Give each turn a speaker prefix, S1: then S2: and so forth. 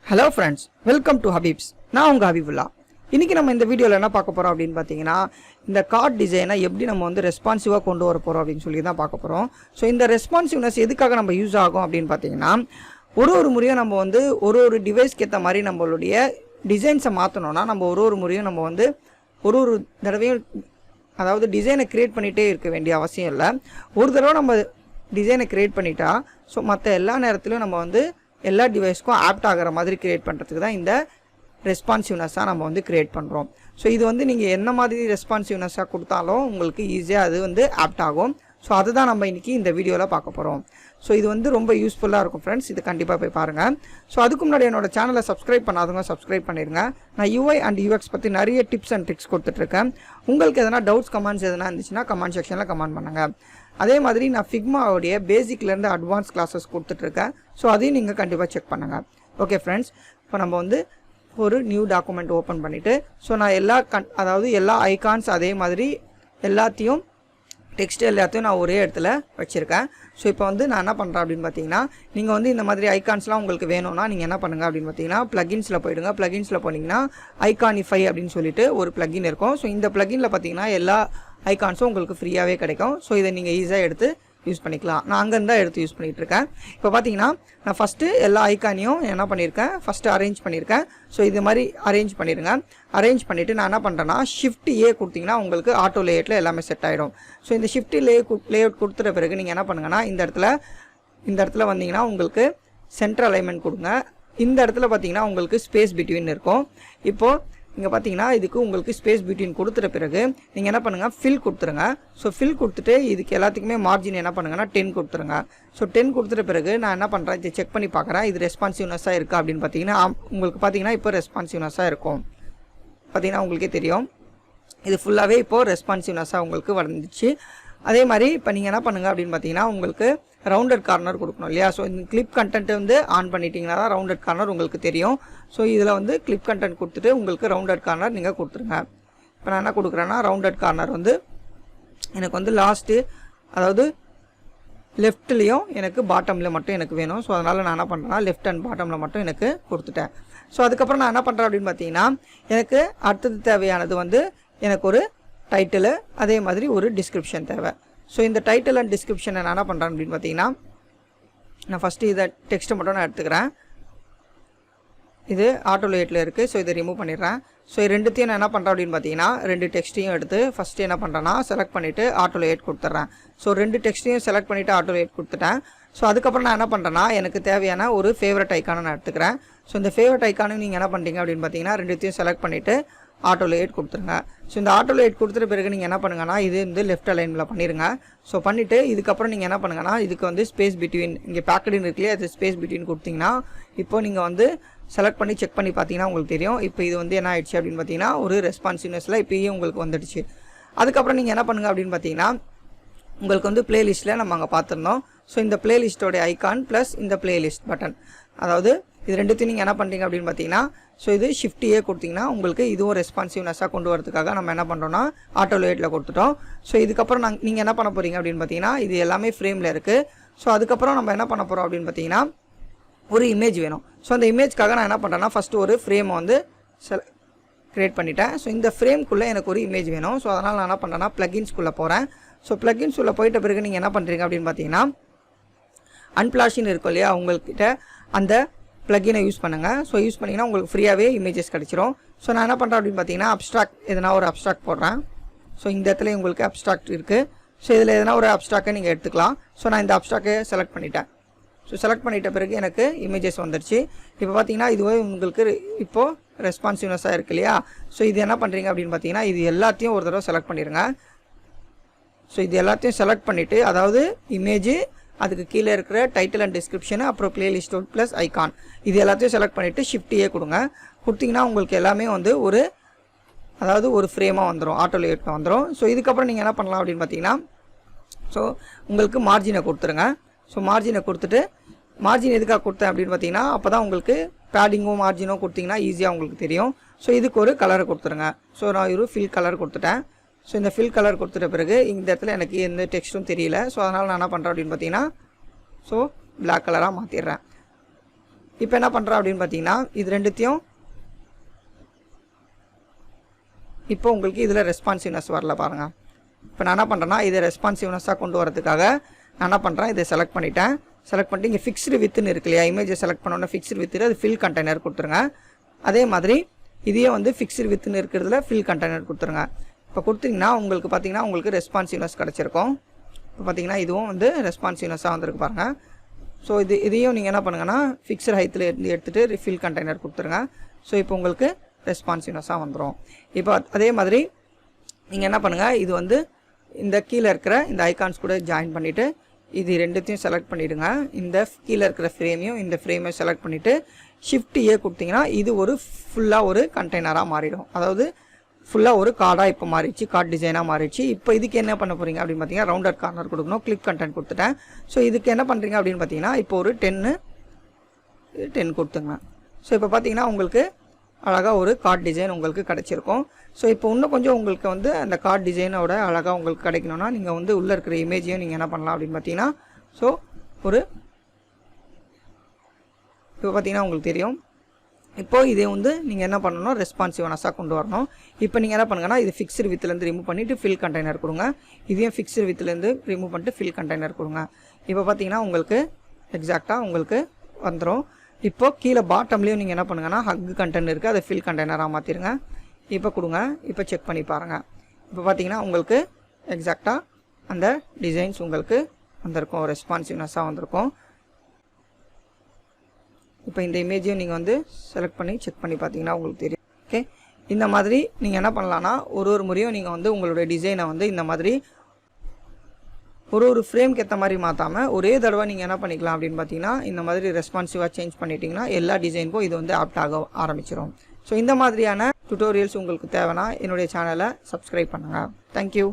S1: Hello friends, welcome to Habibs. நான் உங்க ஹபீபுல்லா. இன்னைக்கு நம்ம இந்த வீடியோல என்ன பார்க்க போறோம் அப்படினு பாத்தீங்கன்னா இந்த கார்ட் டிசைனை எப்படி நம்ம வந்து ரெஸ்பான்சிவா கொண்டு வர போறோம் அப்படினு சொல்லி தான் பார்க்க போறோம். சோ இந்த ரெஸ்பான்சிவ்னஸ் எதுக்காக நம்ம யூஸ் ஆகும் அப்படினு பாத்தீங்கன்னா ஒரு முறையும் நம்ம வந்து ஒரு டிவைஸ்க்கு ஏத்த மாதிரி நம்மளுடைய டிசைன்ஸை மாத்தணும்னா நம்ம ஒரு முறையும் நம்ம வந்து ஒரு தடவையும் அதாவது டிசைனை கிரியேட் பண்ணிட்டே இருக்க வேண்டிய அவசியம் இல்லை. ஒரு தடவை நம்ம டிசைனை கிரியேட் பண்ணிட்டா சோ மற்ற எல்லா நேரத்திலும் நம்ம வந்து எல்லா டிவைஸ்க்கும் ஆப்ட் ஆகிற மாதிரி கிரியேட் பண்ணுறதுக்கு தான் இந்த ரெஸ்பான்சிவ்னஸாக நம்ம வந்து கிரியேட் பண்ணுறோம். ஸோ இது வந்து நீங்கள் என்ன மாதிரி ரெஸ்பான்சிவ்னஸாக கொடுத்தாலும் உங்களுக்கு ஈஸியாக அது வந்து ஆப்ட் ஆகும். ஸோ அதுதான் நம்ம இன்றைக்கி இந்த வீடியோவில் பார்க்க போகிறோம். ஸோ இது வந்து ரொம்ப யூஸ்ஃபுல்லாக இருக்கும் ஃப்ரெண்ட்ஸ், இது கண்டிப்பாக போய் பாருங்கள். ஸோ அதுக்கு முன்னாடி என்னோட சேனலை சப்ஸ்கிரைப் பண்ணாதவங்க சப்ஸ்கிரைப் பண்ணிடுங்க. நான் UI அண்ட் UX பற்றி நிறைய டிப்ஸ் அண்ட் ட்ரிக்ஸ் கொடுத்துட்ருக்கேன். உங்களுக்கு எதனா டவுட்ஸ் கமெண்ட்ஸ் எதனா இருந்துச்சுன்னா கமெண்ட் செக்ஷனில் கமெண்ட் பண்ணுங்கள். அதே மாதிரி நான் ஃபிக்மாவுடைய பேசிக்லேருந்து அட்வான்ஸ் கிளாஸஸ் கொடுத்துட்ருக்கேன். ஸோ அதையும் நீங்கள் கண்டிப்பாக செக் பண்ணுங்கள். ஓகே ஃப்ரெண்ட்ஸ், இப்போ நம்ம வந்து ஒரு நியூ டாக்குமெண்ட் ஓப்பன் பண்ணிவிட்டு ஸோ நான் அதாவது எல்லா ஐகான்ஸ் அதே மாதிரி எல்லாத்தையும் டெக்ஸ்ட் எல்லாத்தையும் நான் ஒரே இடத்துல வச்சுருக்கேன். ஸோ இப்போ வந்து நான் என்ன பண்ணுறேன் அப்படின்னு பார்த்தீங்கன்னா நீங்கள் வந்து இந்த மாதிரி ஐகான்ஸ்லாம் உங்களுக்கு வேணும்னா நீங்கள் என்ன பண்ணுங்கள் அப்படின்னு பார்த்தீங்கன்னா ப்ளகின்ஸில் போயிடுங்க. ப்ளகின்ஸில் போனீங்கன்னா ஐகானிஃபை அப்படின்னு சொல்லிட்டு ஒரு ப்ளகின் இருக்கும். ஸோ இந்த ப்ளகினில் பார்த்தீங்கன்னா எல்லா ஐகான்ஸும் உங்களுக்கு ஃப்ரீயாகவே கிடைக்கும். ஸோ இதை நீங்கள் ஈஸியாக எடுத்து யூஸ் பண்ணிக்கலாம். நான் அங்கேருந்து தான் எடுத்து யூஸ் பண்ணிகிட்ருக்கேன். இப்போ பார்த்தீங்கன்னா நான் ஃபஸ்ட்டு எல்லா ஐக்கானையும் என்ன பண்ணியிருக்கேன், ஃபஸ்ட்டு அரேஞ்ச் பண்ணியிருக்கேன். ஸோ இது மாதிரி அரேஞ்ச் பண்ணிடுங்க. அரேஞ்ச் பண்ணிவிட்டு நான் என்ன பண்ணுறேன்னா Shift A கொடுத்தீங்கன்னா உங்களுக்கு ஆட்டோ லேஅவுட்டில் எல்லாமே செட் ஆகிடும். ஸோ இந்த Shift லேஅவுட் கொடுத்துட்ட பிறகு நீங்கள் என்ன பண்ணுங்கன்னா இந்த இடத்துல வந்தீங்கன்னா உங்களுக்கு சென்டர் அலைன்மெண்ட் கொடுங்க. இந்த இடத்துல பார்த்தீங்கன்னா உங்களுக்கு ஸ்பேஸ் பிட்வீன் இருக்கும். இப்போது இங்கே பார்த்தீங்கன்னா இதுக்கு உங்களுக்கு ஸ்பேஸ் பிட்வீன் கொடுத்துட்ட பிறகு நீங்கள் என்ன பண்ணுங்கள், ஃபில் கொடுத்துருங்க. ஸோ ஃபில் கொடுத்துட்டு இதுக்கு எல்லாத்துக்குமே மார்ஜின் என்ன பண்ணுங்கன்னா 10 கொடுத்துருங்க. ஸோ 10 கொடுத்துட்ட பிறகு நான் என்ன பண்ணுறேன், இதை செக் பண்ணி பார்க்குறேன் இது ரெஸ்பான்சிவ்னஸாக இருக்கா அப்படின்னு பார்த்தீங்கன்னா உங்களுக்கு பார்த்தீங்கன்னா இப்போ ரெஸ்பான்சிவ்னஸாக இருக்கும். பார்த்தீங்கன்னா உங்களுக்கே தெரியும் இது ஃபுல்லாகவே இப்போது ரெஸ்பான்சிவ்னஸாக உங்களுக்கு வந்துச்சு. அதே மாதிரி இப்போ நீங்கள் என்ன பண்ணுங்கள் அப்படின்னு பார்த்தீங்கன்னா உங்களுக்கு ரவுண்டட் கார்னர் கொடுக்கணும் இல்லையா. ஸோ இந்த கிளிப் கண்டென்ட் வந்து ஆன் பண்ணிட்டீங்கன்னா தான் ரவுண்டட் கார்னர் உங்களுக்கு தெரியும். ஸோ இதில் வந்து கிளிப் கண்டென்ட் கொடுத்துட்டு உங்களுக்கு ரவுண்டட் கார்னர் நீங்கள் கொடுத்துருங்க. இப்போ நான் என்ன கொடுக்குறேன்னா ரவுண்டட் கார்னர் வந்து எனக்கு வந்து லாஸ்ட்டு அதாவது லெஃப்ட்லேயும் எனக்கு பாட்டமில் மட்டும் எனக்கு வேணும். ஸோ அதனால் நான் என்ன பண்ணுறேன்னா லெஃப்ட் அண்ட் பாட்டமில் மட்டும் எனக்கு கொடுத்துட்டேன். ஸோ அதுக்கப்புறம் நான் என்ன பண்ணுறேன் அப்படின்னு பார்த்தீங்கன்னா எனக்கு அடுத்தது தேவையானது வந்து எனக்கு ஒரு டைட்டிலு அதே மாதிரி ஒரு டிஸ்கிரிப்ஷன் தேவை. ஸோ இந்த டைட்டில் அண்ட் டிஸ்கிரிப்ஷனை நான் என்ன பண்ணுறேன் அப்படின்னு பார்த்தீங்கன்னா நான் ஃபஸ்ட்டு இதை டெக்ஸ்ட்டை மட்டும் நான் எடுத்துக்கிறேன். இது ஆட்டோ லேஅவுட்டில் இருக்குது. ஸோ இதை ரிமூவ் பண்ணிடுறேன். ஸோ ரெண்டுத்தையும் நான் என்ன பண்ணுறேன் அப்படின்னு பார்த்தீங்கன்னா ரெண்டு டெக்ஸ்ட்டையும் எடுத்து ஃபஸ்ட்டு என்ன பண்ணுறேன்னா செலக்ட் பண்ணிவிட்டு ஆட்டோ லேஅவுட் கொடுத்துட்றேன். ஸோ ரெண்டு டெக்ஸ்ட்டையும் செலக்ட் பண்ணிவிட்டு ஆட்டோ லேஅவுட் கொடுத்துட்டேன். ஸோ அதுக்கப்புறம் நான் என்ன பண்ணுறேன்னா எனக்கு தேவையான ஒரு ஃபேவரட் ஐக்கானை நான் எடுத்துக்கிறேன். ஸோ இந்த ஃபேவரட் ஐக்கானும் நீங்கள் என்ன பண்ணுறீங்க அப்படின்னு பார்த்தீங்கன்னா ரெண்டுத்தையும் செலக்ட் பண்ணிவிட்டு ஆட்டோ லேஅவுட் கொடுத்துருங்க. ஸோ இந்த ஆட்டோ லேஅவுட் கொடுத்துட்ட பிறகு நீங்கள் என்ன பண்ணுங்கன்னா இது வந்து லெஃப்ட் அலைனில் பண்ணிடுங்க. ஸோ பண்ணிவிட்டு இதுக்கப்புறம் நீங்கள் என்ன பண்ணுங்கன்னா இதுக்கு வந்து ஸ்பேஸ் பிட்வீன் இங்கே பேக்கடின் இருக்குல்லையே அது ஸ்பேஸ் பிட்வீன் கொடுத்தீங்கன்னா இப்போ நீங்கள் வந்து செலக்ட் பண்ணி செக் பண்ணி பார்த்தீங்கன்னா உங்களுக்கு தெரியும் இப்போ இது வந்து என்ன ஆயிடுச்சு அப்படின்னு பார்த்தீங்கன்னா ஒரு ரெஸ்பான்சிவ்னஸில் இப்போயே உங்களுக்கு வந்துடுச்சு. அதுக்கப்புறம் நீங்கள் என்ன பண்ணுங்கள் அப்படின்னு பார்த்தீங்கன்னா உங்களுக்கு வந்து பிளேலிஸ்ட்டில் நம்ம அங்கே பார்த்துருந்தோம். ஸோ இந்த பிளேலிஸ்ட்டோடைய ஐக்கான் ப்ளஸ் இந்த பிளேலிஸ்ட் பட்டன் அதாவது இது ரெண்டுத்தையும் நீங்கள் என்ன பண்ணுறீங்க அப்படின்னு பார்த்தீங்கன்னா ஸோ இது Shift A கொடுத்தீங்கன்னா உங்களுக்கு இதுவும் ரெஸ்பான்சிவ்னஸாக கொண்டு வரதுக்காக நம்ம என்ன பண்ணுறோன்னா ஆட்டோ லேஅவுட்டில் கொடுத்துட்டோம். ஸோ இதுக்கப்புறம் நீங்கள் என்ன பண்ண போகிறீங்க அப்படின்னு பார்த்தீங்கன்னா இது எல்லாமே ஃப்ரேமில் இருக்குது. ஸோ அதுக்கப்புறம் நம்ம என்ன பண்ண போகிறோம் அப்படின்னு பார்த்தீங்கன்னா ஒரு இமேஜ் வேணும். ஸோ அந்த இமேஜ்க்காக நான் என்ன பண்ணுறேன்னா ஃபஸ்ட்டு ஒரு ஃப்ரேமை வந்து க்ரியேட் பண்ணிட்டேன். ஸோ இந்த ஃப்ரேம்குள்ளே எனக்கு ஒரு இமேஜ் வேணும். ஸோ அதனால் நான் என்ன பண்ணுறேன்னா ப்ளகின்ஸ்குள்ளே போகிறேன். ஸோ ப்ளகின்ஸ்குள்ளே போயிட்ட பிறகு நீங்கள் என்ன பண்ணுறீங்க அப்படின்னு பார்த்தீங்கன்னா அன்பிளாஷின்னு இருக்கும் இல்லையா உங்கள்கிட்ட அந்த ப்ளகினை யூஸ் பண்ணுங்கள். ஸோ யூஸ் பண்ணிங்கன்னா உங்களுக்கு ஃப்ரீயாகவே இமேஜஸ் கிடச்சிரும். ஸோ நான் என்ன பண்ணுறேன் அப்படின்னு பார்த்தீங்கன்னா அப்ஸ்ட்ராக்ட் எதனா ஒரு அப்ஸ்ட்ராக்ட் போடுறேன். ஸோ இந்த இடத்துல உங்களுக்கு அப்ஸ்ட்ராக்ட் இருக்குது. ஸோ இதில் எதனா ஒரு அப்ஸ்ட்ராக்டை நீங்கள் எடுத்துக்கலாம். ஸோ நான் இந்த அப்ஸ்ட்ராக்டை செலக்ட் பண்ணிட்டேன். ஸோ செலக்ட் பண்ணிட்ட பிறகு எனக்கு இமேஜஸ் வந்துடுச்சு. இப்போ பார்த்தீங்கன்னா இதுவே உங்களுக்கு இப்போது ரெஸ்பான்சிவ்னஸாக இருக்கு இல்லையா. ஸோ இது என்ன பண்ணுறீங்க அப்படின்னு பார்த்தீங்கன்னா இது எல்லாத்தையும் ஒரு தடவை செலக்ட் பண்ணிடுங்க. ஸோ இது எல்லாத்தையும் செலக்ட் பண்ணிவிட்டு அதாவது இமேஜ் அதுக்கு கீழே இருக்கிற டைட்டில் அண்ட் டிஸ்கிரிப்ஷனு அப்புறம் பிளேலிஸ்ட் ப்ளஸ் ஐகான் இது எல்லாத்தையும் செலக்ட் பண்ணிவிட்டு Shift A கொடுங்க. கொடுத்தீங்கன்னா உங்களுக்கு எல்லாமே வந்து அதாவது ஒரு ஃப்ரேமாக வந்துடும் ஆட்டோ லேஅவுட்டில் வந்துடும். ஸோ இதுக்கப்புறம் நீங்கள் என்ன பண்ணலாம் அப்படின்னு பார்த்தீங்கன்னா ஸோ உங்களுக்கு மார்ஜினை கொடுத்துருங்க. ஸோ மார்ஜினை கொடுத்துட்டு மார்ஜின் எதுக்காக கொடுத்தேன் அப்படின்னு பார்த்தீங்கன்னா அப்போ தான் உங்களுக்கு பேடிங்கும் மார்ஜினும் கொடுத்தீங்கன்னா ஈஸியாக உங்களுக்கு தெரியும். ஸோ இதுக்கு ஒரு கலரை கொடுத்துருங்க. ஸோ நான் ஒரு ஃபில் கலர் கொடுத்துட்டேன். ஸோ இந்த ஃபில் கலர் கொடுத்துட்ட பிறகு இந்த இடத்துல எனக்கு எந்த டெக்ஸ்ட்டும் தெரியல. ஸோ அதனால் நான் என்ன பண்ணுறேன் அப்படின்னு பார்த்தீங்கன்னா ஸோ பிளாக் கலராக மாற்றிடுறேன். இப்போ என்ன பண்ணுறேன் அப்படின்னு பார்த்தீங்கன்னா இது ரெண்டுத்தையும் இப்போ உங்களுக்கு இதில் ரெஸ்பான்சிவ்னஸ் வரல பாருங்கள். இப்போ நான் என்ன பண்ணுறேன்னா இதை ரெஸ்பான்சிவ்னஸாக கொண்டு வரதுக்காக நான் என்ன பண்ணுறேன், இதை செலக்ட் பண்ணிவிட்டேன். செலக்ட் பண்ணிட்டு இங்கே ஃபிக்ஸ்டு வித்துன்னு இருக்கு இல்லையா, இமேஜை செலக்ட் பண்ணோன்னா ஃபிக்ஸ்டு வித்து அது ஃபில் கண்டெய்னர் கொடுத்துருங்க. அதே மாதிரி இதையே வந்து ஃபிக்ஸ்டு வித்துன்னு இருக்கிறதுல ஃபில் கண்டெய்னர் கொடுத்துருங்க. இப்போ கொடுத்தீங்கன்னா உங்களுக்கு பார்த்தீங்கன்னா உங்களுக்கு ரெஸ்பான்சிவ்னஸ் கிடச்சிருக்கும். இப்போ பார்த்தீங்கன்னா இதுவும் வந்து ரெஸ்பான்சிவ்னஸாக வந்துருக்கு பாருங்கள். ஸோ இதையும் நீங்கள் என்ன பண்ணுங்கன்னா ஃபிக்ஸ்டு ஹைத்தில் எடுத்துகிட்டு ஃபில் கண்டெய்னர் கொடுத்துருங்க. ஸோ இப்போ உங்களுக்கு ரெஸ்பான்சிவ்னஸாக வந்துடும். இப்போ அதே மாதிரி நீங்கள் என்ன பண்ணுங்கள், இது வந்து இந்த கீழே இருக்கிற இந்த ஐகான்ஸ் கூட ஜாயின் பண்ணிவிட்டு இது ரெண்டுத்தையும் செலக்ட் பண்ணிவிடுங்க. இந்த கீழே இருக்கிற ஃப்ரேமையும் இந்த ஃப்ரேமையும் செலக்ட் பண்ணிவிட்டு ஷிஃப்ட் ஏ கொடுத்தீங்கன்னா இது ஒரு ஃபுல்லாக ஒரு கண்டெய்னராக மாறிடும். அதாவது ஃபுல்லாக ஒரு கார்டாக இப்போ மாறிடுச்சு, கார்ட் டிசைனாக மாறிடுச்சு. இப்போ இதுக்கு என்ன பண்ண போகிறீங்க அப்படின்னு பார்த்தீங்கன்னா ரவுண்டட் கார்னர் கொடுக்கணும். கிளிக் கண்டென்ட் கொடுத்துட்டேன். ஸோ இதுக்கு என்ன பண்ணுறீங்க அப்படின்னு பார்த்தீங்கன்னா இப்போ ஒரு 10 கொடுத்துங்க. ஸோ இப்போ பார்த்தீங்கன்னா உங்களுக்கு அழகாக ஒரு கார்ட் டிசைன் உங்களுக்கு கிடச்சிருக்கும். ஸோ இப்போ இன்னும் கொஞ்சம் உங்களுக்கு வந்து அந்த கார்ட் டிசைனோட அழகாக உங்களுக்கு கிடைக்கணும்னா நீங்கள் வந்து உள்ளே இருக்கிற இமேஜையும் நீங்கள் என்ன பண்ணலாம் அப்படின்னு பார்த்தீங்கன்னா ஸோ ஒரு இப்போ பார்த்தீங்கன்னா உங்களுக்கு தெரியும். இப்போது இதே வந்து நீங்கள் என்ன பண்ணணும், ரெஸ்பான்சிவ்னஸாக கொண்டு வரணும். இப்போ நீங்கள் என்ன பண்ணுங்கன்னா இது ஃபிக்ஸ்டு வித்துலேருந்து ரிமூவ் பண்ணிவிட்டு ஃபில் கண்டெய்னர் கொடுங்க. இதையும் ஃபிக்ஸ்டு வித்துலேருந்து ரிமூவ் பண்ணிட்டு ஃபில் கண்டெய்னர் கொடுங்க. இப்போ பார்த்தீங்கன்னா உங்களுக்கு எக்ஸாக்டாக உங்களுக்கு வந்துடும். இப்போ கீழே பாட்டம்லேயும் நீங்கள் என்ன பண்ணுங்கன்னா ஹக் கண்டெய்னர் இருக்குது, அதை ஃபில் கண்டெய்னராக மாற்றிடுங்க. இப்போ கொடுங்க. இப்போ செக் பண்ணி பாருங்கள். இப்போ பார்த்தீங்கன்னா உங்களுக்கு எக்ஸாக்டாக அந்த டிசைன்ஸ் உங்களுக்கு வந்திருக்கும், ரெஸ்பான்சிவ்னஸாக வந்திருக்கும். இப்போ இந்த இமேஜையும் நீங்கள் வந்து செலக்ட் பண்ணி செக் பண்ணி பார்த்தீங்கன்னா உங்களுக்கு தெரியும். ஓகே, இந்த மாதிரி நீங்கள் என்ன பண்ணலான்னா ஒரு முறையும் நீங்கள் வந்து உங்களுடைய டிசைனை வந்து இந்த மாதிரி ஒரு ஃப்ரேம்க்கு ஏற்ற மாதிரி மாற்றாமல் ஒரே தடவை நீங்கள் என்ன பண்ணிக்கலாம் அப்படின்னு பார்த்தீங்கன்னா இந்த மாதிரி ரெஸ்பான்சிவாக சேஞ்ச் பண்ணிட்டீங்கன்னா எல்லா டிசைனுக்கும் இது வந்து ஆப்ட் ஆக ஆரம்பிச்சிடும். ஸோ இந்த மாதிரியான டுட்டோரியல்ஸ் உங்களுக்கு தேவைன்னா என்னுடைய சேனலை சப்ஸ்கிரைப் பண்ணுங்கள். தேங்க்யூ.